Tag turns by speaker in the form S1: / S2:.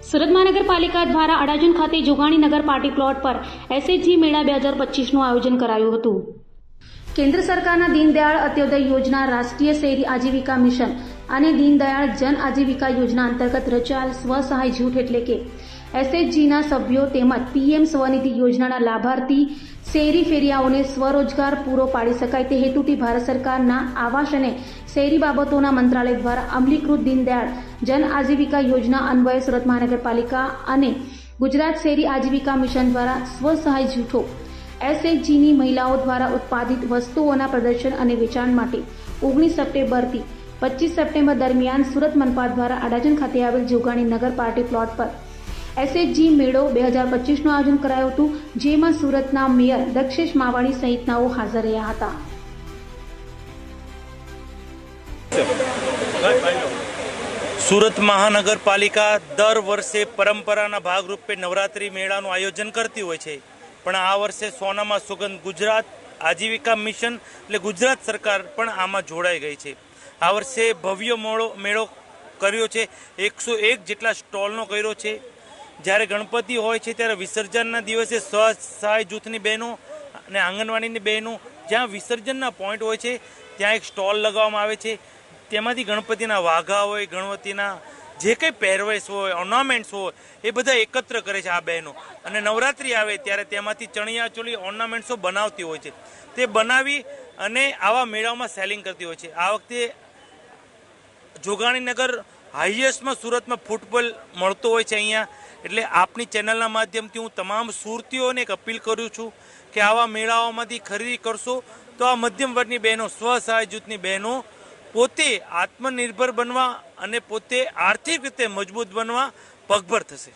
S1: સુરત મહાનગરપાલિકા દ્વારા અડાજણ ખાતે જોગાણી નગર પાર્ટી પ્લોટ પર એસએચજી મેળા 2025નું આયોજન કરાયું હતું। કેન્દ્ર સરકારના દીનદયાળ અંત્યોદય યોજના, રાષ્ટ્રીય શહેરી આજીવિકા મિશન અને દીનદયાળ જન આજીવિકા યોજના અંતર્ગત રચાયેલ સ્વસહાય જૂથ એટલે કે એસએચજીના સભ્યો તેમજ પીએમ સ્વનિધિ યોજનાના લાભાર્થી શહેરી ફેરિયાઓને સ્વરોજગાર પૂરો પાડી શકાય તે હેતુથી ભારત સરકારના આવાસ અને શહેરી બાબતોના મંત્રાલય દ્વારા અમલીકૃત દીનદયાળ જન આજીવિકા યોજના અન્વયે સુરત મહાનગરપાલિકા અને ગુજરાત શહેરી આજીવિકા મિશન દ્વારા સ્વસહાય જૂથો એસએચજીની મહિલાઓ દ્વારા ઉત્પાદિત વસ્તુઓના પ્રદર્શન અને વેચાણ માટે 19 સપ્ટેમ્બરથી 25 સપ્ટેમ્બર દરમિયાન સુરત મનપા દ્વારા અડાજણ ખાતે આવેલ જોગાણી નગર પાર્ટી પ્લોટ પર એસએચજી મેળો 2025નું આયોજન કરાયું હતું, જેમાં સુરતના મેયર દક્ષેશ માવાણી સહિતનાઓ હાજર રહ્યા હતા।
S2: સુરત મહાનગરપાલિકા દર વર્ષે પરંપરાના ભાગરૂપે નવરાત્રી મેળાનું આયોજન કરતી હોય છે, પણ આ વર્ષે સોનામાં સુગંધ ગુજરાત આજીવિકા મિશન એટલે ગુજરાત સરકાર પણ આમાં જોડાઈ ગઈ છે। આ વર્ષે ભવ્ય મેળો કર્યો છે, 101 જેટલા સ્ટોલનો કર્યો છે। જ્યારે ગણપતિ હોય છે ત્યારે વિસર્જનના દિવસે સ્વસહાય જૂથની બહેનો અને આંગણવાડીની બહેનો જ્યાં વિસર્જનના પોઈન્ટ હોય છે ત્યાં એક સ્ટોલ લગાવવામાં આવે છે। તેમાંથી ગણપતિના વાઘા હોય, ગણપતિના જે કંઈ પહેરવેશ હોય, ઓર્નામેન્ટ્સ હોય એ બધા એકત્ર કરે છે આ બહેનો, અને નવરાત્રિ આવે ત્યારે તેમાંથી ચણિયાચોળી ઓર્નામેન્ટ્સો બનાવતી હોય છે। તે બનાવી અને આવા મેળાઓમાં સેલિંગ કરતી હોય છે। આ વખતે જોગાણીનગર હાઈએસ્ટમાં સુરતમાં ફૂટબોલ મળતો હોય છે અહીંયા, એટલે આપની ચેનલના માધ્યમથી હું તમામ સુરતીઓને એક અપીલ કરું છું કે આવા મેળાઓમાંથી ખરીદી કરશો તો આ મધ્યમ વર્ગની બહેનો, સ્વસહાય જૂથની બહેનો પોતે આત્મનિર્ભર બનવા અને પોતે આર્થિક રીતે મજબૂત બનવા પગભર થશે।